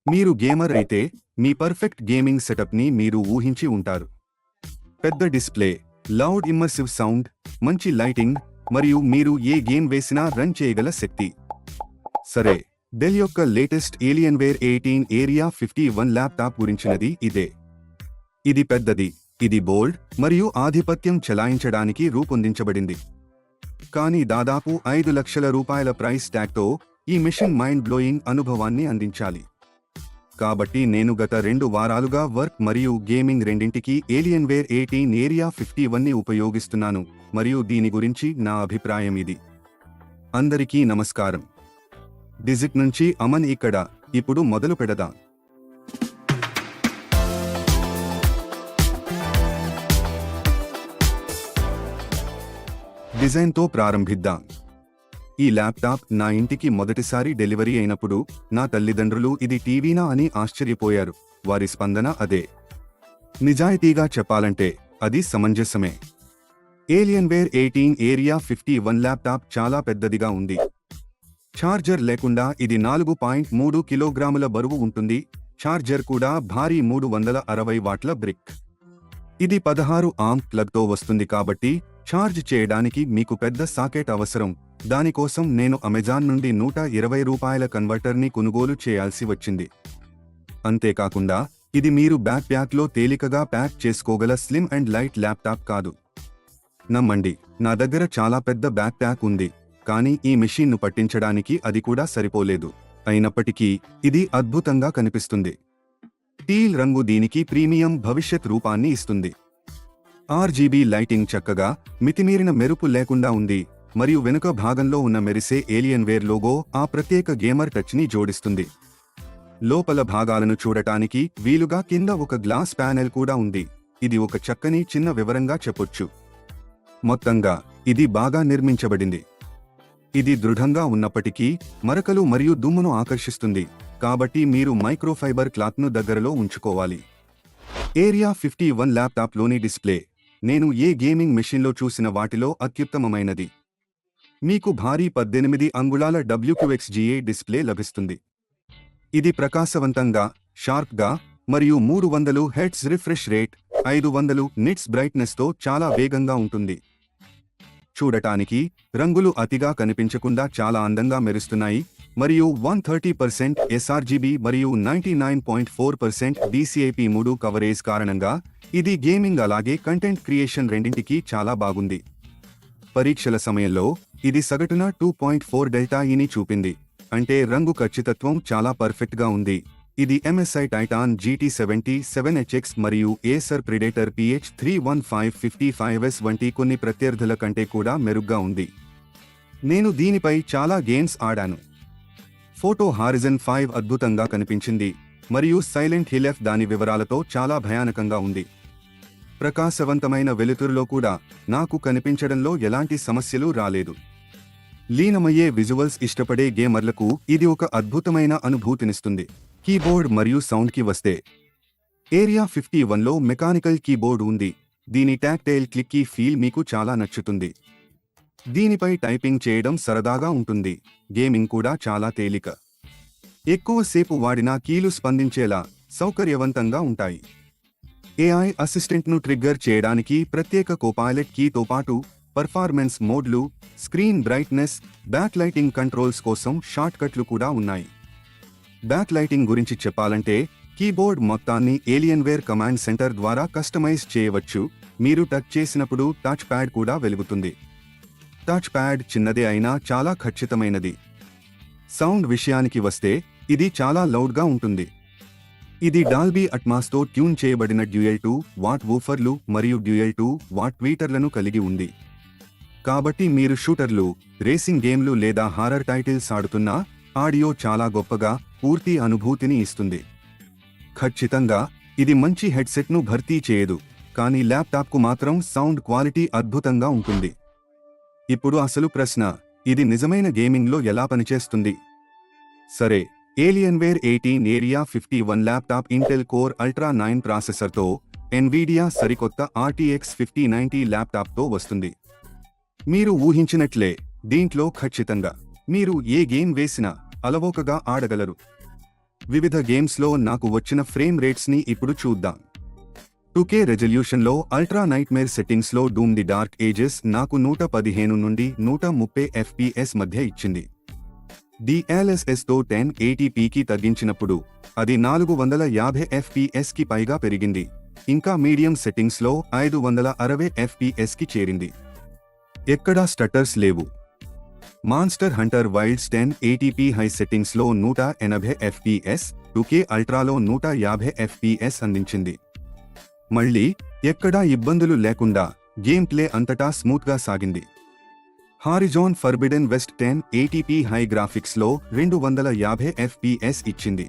మీరు గేమర్ అయితే మీ perfect gaming సెటప్ని మీరు ఊహించి ఉంటారు. పెద్ద డిస్ప్లే, లౌడ్ ఇమ్మర్సివ్ సౌండ్, మంచి లైటింగ్ మరియు మీరు ఏ గేమ్ వేసినా రన్ చేయగల శక్తి. సరే, డెల్ యొక్క లేటెస్ట్ ఏలియన్వేర్ 18 ఏరియా 51 ల్యాప్టాప్ గురించినది ఇదే. ఇది పెద్దది, ఇది బోల్డ్ మరియు ఆధిపత్యం చెలాయించడానికి రూపొందించబడింది. కానీ దాదాపు 5 లక్షల రూపాయల ప్రైస్ ట్యాగ్తో ఈ మెషిన్ మైండ్ బ్లోయింగ్ అనుభవాన్ని అందించాలి. కాబట్టి నేను గత 2 వారాలుగా వర్క్ మరియు గేమింగ్ రెండింటికి ఏలియన్వేర్ 18 ఏరియా 51ని ఉపయోగిస్తున్నాను మరియు దీని గురించి నా అభిప్రాయం ఇది. అందరికీ నమస్కారం. డిజిట్ నుంచి అమన్ ఇక్కడ. ఇప్పుడు మొదలు పెడదాం. డిజైన్తో ప్రారంభిద్దాం. ఈ ల్యాప్టాప్ నా ఇంటికి మొదటిసారి డెలివరీ అయినప్పుడు నా తల్లిదండ్రులు ఇది టీవీనా అని ఆశ్చర్యపోయారు. వారి స్పందన అదే. నిజాయితీగా చెప్పాలంటే అది సమంజసమే. ఏలియన్వేర్ 18 ఏరియా 51 ల్యాప్టాప్ చాలా పెద్దదిగా ఉంది. ఛార్జర్ లేకుండా ఇది 4.3 కిలోగ్రాముల బరువు ఉంటుంది. ఛార్జర్ కూడా భారీ 360 వాట్ల బ్రిక్. ఇది 16 ఆంప్ ప్లగ్తో వస్తుంది కాబట్టి ఛార్జ్ చేయడానికి మీకు పెద్ద సాకెట్ అవసరం. దానికోసం నేను అమెజాన్ నుండి 120 రూపాయల కన్వర్టర్ని కొనుగోలు చేయాల్సి వచ్చింది. అంతేకాకుండా ఇది మీరు బ్యాక్ ప్యాక్లో తేలికగా ప్యాక్ చేసుకోగల స్లిమ్ అండ్ లైట్ ల్యాప్టాప్ కాదు. నమ్మండి, నా దగ్గర చాలా పెద్ద బ్యాక్ ప్యాక్ ఉంది, కానీ ఈ మెషీన్ను పట్టించడానికి అది కూడా సరిపోలేదు. అయినప్పటికీ ఇది అద్భుతంగా కనిపిస్తుంది. టీల్ రంగు దీనికి ప్రీమియం భవిష్యత్ రూపాన్ని ఇస్తుంది. RGB లైటింగ్ చక్కగా, మితిమీరిన మెరుపు లేకుండా ఉంది మరియు వెనుక భాగంలో ఉన్న మెరిసే ఏలియన్వేర్ లోగో ఆ ప్రత్యేక గేమర్ టచ్ని జోడిస్తుంది. లోపల భాగాలను చూడటానికి వీలుగా కింద ఒక గ్లాస్ ప్యానెల్ కూడా ఉంది. ఇది ఒక చక్కని చిన్న వివరంగా చెప్పొచ్చు. మొత్తంగా ఇది బాగా నిర్మించబడింది. ఇది దృఢంగా ఉన్నప్పటికీ మరకలు మరియు దుమ్మును ఆకర్షిస్తుంది, కాబట్టి మీరు మైక్రోఫైబర్ క్లాత్ను దగ్గరలో ఉంచుకోవాలి. ఏరియా 51 ల్యాప్టాప్లోని డిస్ప్లే నేను ఏ గేమింగ్ మెషిన్లో చూసిన వాటిలో అత్యుత్తమమైనది. మీకు భారీ 18 అంగుళాల WQXGA డిస్ప్లే లభిస్తుంది. ఇది ప్రకాశవంతంగా, షార్ప్గా మరియు 300 హెర్ట్జ్ రిఫ్రెష్ రేట్, 500 నిట్స్ బ్రైట్నెస్తో చాలా వేగంగా ఉంటుంది. చూడటానికి రంగులు అతిగా కనిపించకుండా చాలా అందంగా మెరుస్తున్నాయి మరియు 130% sRGB మరియు 99.4% DCI-P3 కవరేజ్ కారణంగా ఇది గేమింగ్ అలాగే కంటెంట్ క్రియేషన్ రెండింటికి చాలా బాగుంది. పరీక్షల సమయంలో ఇది సగటున 2.4 డెల్టా-ఈని చూపింది, అంటే రంగు ఖచ్చితత్వం చాలా పర్ఫెక్ట్గా ఉంది. ఇది MSI టైటాన్ GT77HX మరియు ఏసర్ ప్రిడేటర్ PH31555S వంటి కొన్ని ప్రత్యర్థుల కంటే కూడా మెరుగ్గా ఉంది. నేను దీనిపై చాలా గేమ్స్ ఆడాను. ఫోటో హారిజన్ 5 అద్భుతంగా కనిపించింది మరియు సైలెంట్ హిల్ F దాని వివరాలతో చాలా భయానకంగా ఉంది. ప్రకాశవంతమైన వెలుతురులో కూడా నాకు కనిపించడంలో ఎలాంటి సమస్యలు రాలేదు. లీనమయ్యే విజువల్స్ ఇష్టపడే గేమర్లకు ఇది ఒక అద్భుతమైన అనుభూతినిస్తుంది. కీబోర్డ్ మరియు సౌండ్కి వస్తే, ఏరియా 51లో మెకానికల్ కీబోర్డ్ ఉంది. దీని టాక్టైల్ క్లిక్కీ ఫీల్ మీకు చాలా నచ్చుతుంది. దీనిపై టైపింగ్ చేయడం సరదాగా ఉంటుంది. గేమింగ్ కూడా చాలా తేలిక. ఎక్కువసేపు వాడినా కీలు స్పందించేలా సౌకర్యవంతంగా ఉంటాయి. AI అసిస్టెంట్ను ట్రిగ్గర్ చేయడానికి ప్రత్యేక కోపైలట్ కీతో పాటు పర్ఫార్మెన్స్ మోడ్లు, screen brightness, back lighting controls కోసం షార్ట్కట్లు కూడా ఉన్నాయి. బ్యాక్ లైటింగ్ గురించి చెప్పాలంటే కీబోర్డ్ మొత్తాన్ని ఏలియన్వేర్ కమాండ్ సెంటర్ ద్వారా కస్టమైజ్ చేయవచ్చు. మీరు టచ్ చేసినప్పుడు టచ్ ప్యాడ్ కూడా వెలుగుతుంది. టచ్ ప్యాడ్ చిన్నదే అయినా చాలా ఖచ్చితమైనది. సౌండ్ విషయానికి వస్తే ఇది చాలా లౌడ్గా ఉంటుంది. ఇది డాల్బీ అట్మాస్తో ట్యూన్ చేయబడిన డ్యూయల్ 2 వాట్ వూఫర్లు మరియు డ్యూయల్ 2 వాట్ ట్వీటర్లను కలిగి ఉంది. కాబట్టి మీరు షూటర్లు, రేసింగ్ గేమ్లు లేదా హారర్ టైటిల్స్ ఆడుతున్నా ఆడియో చాలా గొప్పగా, పూర్తి అనుభూతిని ఇస్తుంది. ఖచ్చితంగా ఇది మంచి హెడ్సెట్ను భర్తీ చేయదు, కానీ ల్యాప్టాప్కు మాత్రం సౌండ్ క్వాలిటీ అద్భుతంగా ఉంటుంది. ఇప్పుడు అసలు ప్రశ్న, ఇది నిజమైన గేమింగ్లో ఎలా పనిచేస్తుంది? సరే, Alienware 18 area 51 laptop Intel core ultra 9 ప్రాసెసర్తో ఎన్విడియా సరికొత్త RTX 5090 ల్యాప్టాప్తో వస్తుంది. మీరు ఊహించినట్లే దీంట్లో ఖచ్చితంగా మీరు ఏ గేమ్ వేసినా అలవోకగా ఆడగలరు. వివిధ గేమ్స్లో నాకు వచ్చిన ఫ్రేమ్ రేట్స్ని ఇప్పుడు చూద్దాం. 2K రెజల్యూషన్లో అల్ట్రా నైట్మేర్ సెట్టింగ్స్లో డూమ్ ది డార్క్ ఏజెస్ నాకు 115 నుండి 130 FPS మధ్య ఇచ్చింది. DLSSతో 1080pకి తగ్గించినప్పుడు అది 450 FPSకి పైగా పెరిగింది. ఇంకా మీడియం సెట్టింగ్స్లో 560 FPSకి చేరింది. ఎక్కడా స్టట్టర్స్ లేవు. Monster Hunter Wilds 1080p high సెట్టింగ్స్లో 180 FPS, 2K అల్ట్రాలో 150 FPS అందించింది. మళ్ళీ ఎక్కడా ఇబ్బందులు లేకుండా గేమ్ ప్లే అంతటా స్మూత్గా సాగింది. Horizon Forbidden West 1080p high గ్రాఫిక్స్లో 250 FPS ఇచ్చింది.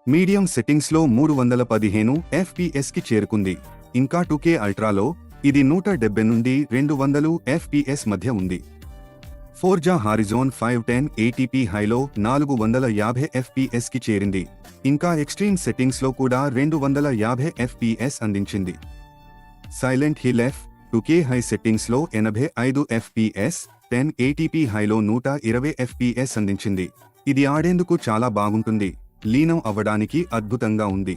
మీడియం సెట్టింగ్స్లో 315 FPSకి చేరుకుంది. ఇంకా 2K అల్ట్రాలో ఇది 170 నుండి 200 FPS మధ్య ఉంది. ఫోర్జా హారిజోన్ 5 1080p హైలో 450 FPSకి చేరింది. ఇంకా ఎక్స్ట్రీమ్ సెట్టింగ్స్లో కూడా 250 FPS అందించింది. Silent Hill F 2K high సెట్టింగ్స్లో 85 FPS, 1080p హైలో 120 FPS అందించింది. ఇది ఆడేందుకు చాలా బాగుంటుంది. లీనం అవ్వడానికి అద్భుతంగా ఉంది.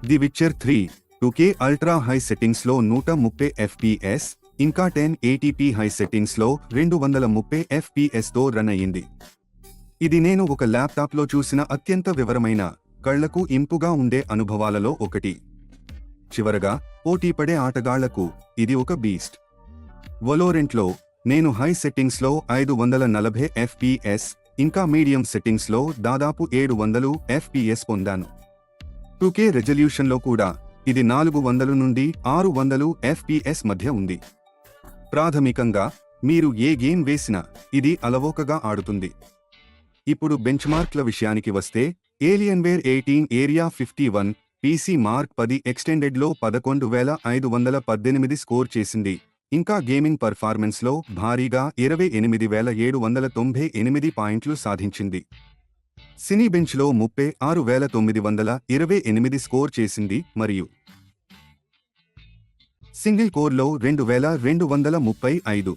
The Witcher 3 2K ultra high సెట్టింగ్స్లో 130 FPS, ఇంకా 1080p హై సెట్టింగ్స్లో 230 FPSతో రన్ అయ్యింది. ఇది నేను ఒక ల్యాప్టాప్లో చూసిన అత్యంత వివరమైన, కళ్లకు ఇంపుగా ఉండే అనుభవాలలో ఒకటి. చివరగా పోటీపడే ఆటగాళ్లకు ఇది ఒక బీస్ట్. వలోరెంట్లో నేను హై సెట్టింగ్స్లో 540 FPS, ఇంకా మీడియం సెట్టింగ్స్లో దాదాపు 700 FPS పొందాను. 2K రెజల్యూషన్లో కూడా ఇది 400 నుండి 600 FPS మధ్య ఉంది. ప్రాథమికంగా మీరు ఏ గేమ్ వేసినా ఇది అలవోకగా ఆడుతుంది. ఇప్పుడు బెంచ్మార్క్ల విషయానికి వస్తే ఏలియన్వేర్ 18 ఏరియా 51 PC మార్క్ 10 ఎక్స్టెండెడ్లో 11,518 స్కోర్ చేసింది. ఇంకా గేమింగ్ పర్ఫార్మెన్స్లో భారీగా 28,798 పాయింట్లు సాధించింది. సినీ బెంచ్లో 36,928 స్కోర్ చేసింది మరియు సింగిల్ కోర్లో 2,235.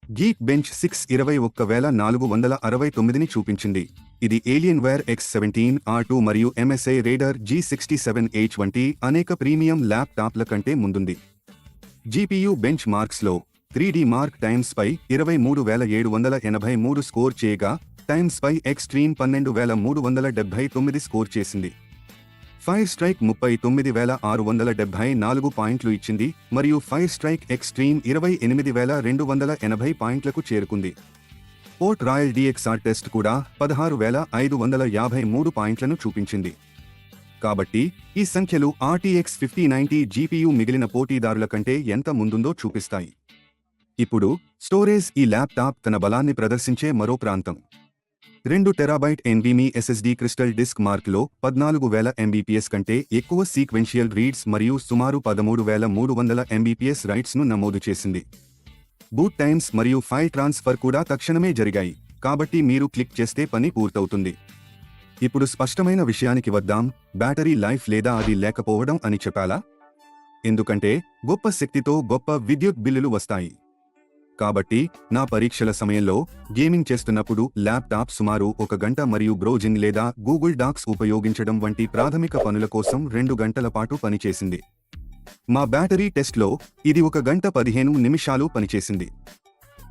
గీక్ బెంచ్ 6 21,469ని చూపించింది. ఇది ఏలియన్వేర్ X17 R2 మరియు MSI రేడర్ G67H వంటి అనేక ప్రీమియం ల్యాప్టాప్ల కంటే ముందుంది. GPU బెంచ్ మార్క్స్లో 3D mark Time Spy 23,783 score చేయగా టైమ్స్ పై ఎక్స్ట్రీమ్ 12,379 స్కోర్ చేసింది. ఫైర్ స్ట్రైక్ 39,674 పాయింట్లు ఇచ్చింది మరియు ఫైర్ స్ట్రైక్ ఎక్స్ట్రీమ్ 28,280 పాయింట్లకు చేరుకుంది. పోర్ట్ రాయల్ DXR టెస్ట్ కూడా 16,553 పాయింట్లను చూపించింది. కాబట్టి ఈ సంఖ్యలు RTX 5090 GPU మిగిలిన పోటీదారుల కంటే ఎంత ముందుందో చూపిస్తాయి. ఇప్పుడు స్టోరేజ్ ఈ ల్యాప్టాప్ తన బలాన్ని ప్రదర్శించే మరో ప్రాంతం. 2 TB NVMe SSD crystal disk మార్క్లో 14,000 MBPS కంటే ఎక్కువ సీక్వెన్షియల్ రీడ్స్ మరియు సుమారు 13,300 MBPS రైట్స్ను నమోదు చేసింది. బూట్ టైమ్స్ మరియు ఫైల్ ట్రాన్స్ఫర్ కూడా తక్షణమే జరిగాయి, కాబట్టి మీరు క్లిక్ చేస్తే పని పూర్తవుతుంది. ఇప్పుడు స్పష్టమైన విషయానికి వద్దాం, బ్యాటరీ లైఫ్ లేదా అది లేకపోవడం అని చెప్పాలా? ఎందుకంటే గొప్ప శక్తితో గొప్ప విద్యుత్ బిల్లులు వస్తాయి. కాబట్టి నా పరీక్షల సమయంలో గేమింగ్ చేస్తున్నప్పుడు ల్యాప్టాప్ సుమారు 1 గంట మరియు బ్రౌజింగ్ లేదా గూగుల్ డాక్స్ ఉపయోగించడం వంటి ప్రాథమిక పనుల కోసం 2 గంటల పాటు పనిచేసింది. మా బ్యాటరీ టెస్ట్లో ఇది 1 గంట 15 నిమిషాలు పనిచేసింది.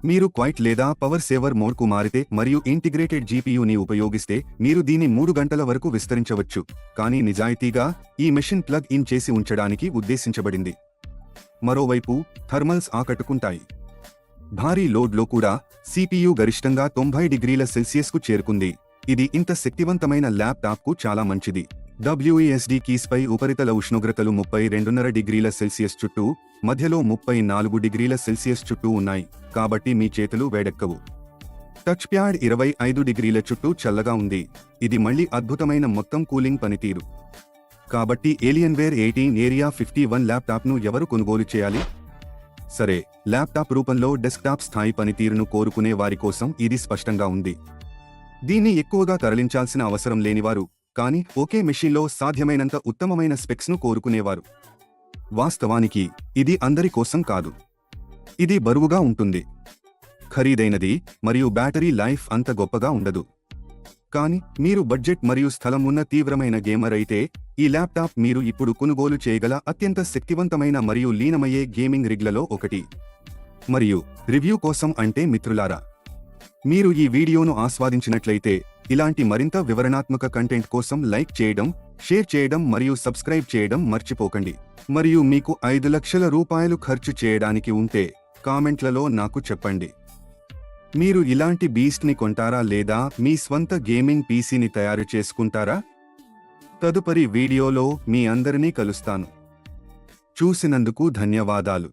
మీరు క్వైట్ లేదా పవర్ సేవర్ మోడ్కు మారితే మరియు ఇంటిగ్రేటెడ్ GPUని ఉపయోగిస్తే మీరు దీన్ని 3 గంటల వరకు విస్తరించవచ్చు, కానీ నిజాయితీగా ఈ మెషిన్ ప్లగ్ ఇన్ చేసి ఉంచడానికి ఉద్దేశించబడింది. మరోవైపు థర్మల్స్ ఆకట్టుకుంటాయి. భారీ లోడ్లో కూడా CPU గరిష్టంగా 90 డిగ్రీల సెల్సియస్కు చేరుకుంది. ఇది ఇంత శక్తివంతమైన ల్యాప్టాప్కు చాలా మంచిది. WASD కీస్పై ఉపరితల ఉష్ణోగ్రతలు 32.5 డిగ్రీల సెల్సియస్ చుట్టూ, మధ్యలో 34 డిగ్రీల సెల్సియస్ చుట్టూ ఉన్నాయి, కాబట్టి మీ చేతులు వేడెక్కవు. టచ్ ప్యాడ్ 25 డిగ్రీల చుట్టూ చల్లగా ఉంది. ఇది మళ్ళీ అద్భుతమైన మొత్తం కూలింగ్ పనితీరు. కాబట్టి ఏలియన్వేర్ 18 ఏరియా 51 ల్యాప్టాప్ను ఎవరు కొనుగోలు చేయాలి? సరే, ల్యాప్టాప్ రూపంలో డెస్క్టాప్ స్థాయి పనితీరును కోరుకునే వారి కోసం ఇది స్పష్టంగా ఉంది. దీన్ని ఎక్కువగా తరలించాల్సిన అవసరం లేనివారు, కానీ ఒకే మెషీన్లో సాధ్యమైనంత ఉత్తమమైన స్పెక్స్ను కోరుకునేవారు. వాస్తవానికి ఇది అందరి కోసం కాదు. ఇది బరువుగా ఉంటుంది, ఖరీదైనది మరియు బ్యాటరీ లైఫ్ అంత గొప్పగా ఉండదు. కానీ మీరు బడ్జెట్ మరియు స్థలం ఉన్న తీవ్రమైన గేమర్ అయితే ఈ ల్యాప్టాప్ మీరు ఇప్పుడు కొనుగోలు చేయగల అత్యంత శక్తివంతమైన మరియు లీనమయ్యే గేమింగ్ రిగ్లలో ఒకటి. మరియు రివ్యూ కోసం అంటే మిత్రులారా, మీరు ఈ వీడియోను ఆస్వాదించినట్లయితే ఇలాంటి మరింత వివరణాత్మక కంటెంట్ కోసం లైక్ చేయడం, షేర్ చేయడం మరియు సబ్స్క్రైబ్ చేయడం మర్చిపోకండి. మరియు మీకు 5 లక్షల రూపాయలు ఖర్చు చేయడానికి ఉంటే కామెంట్లలో నాకు చెప్పండి. మీరు ఇలాంటి బీస్ట్ని కొంటారా లేదా మీ స్వంత గేమింగ్ పీసీని తయారు చేసుకుంటారా? తదుపరి వీడియోలో మీ అందరినీ కలుస్తాను. చూసినందుకు ధన్యవాదాలు.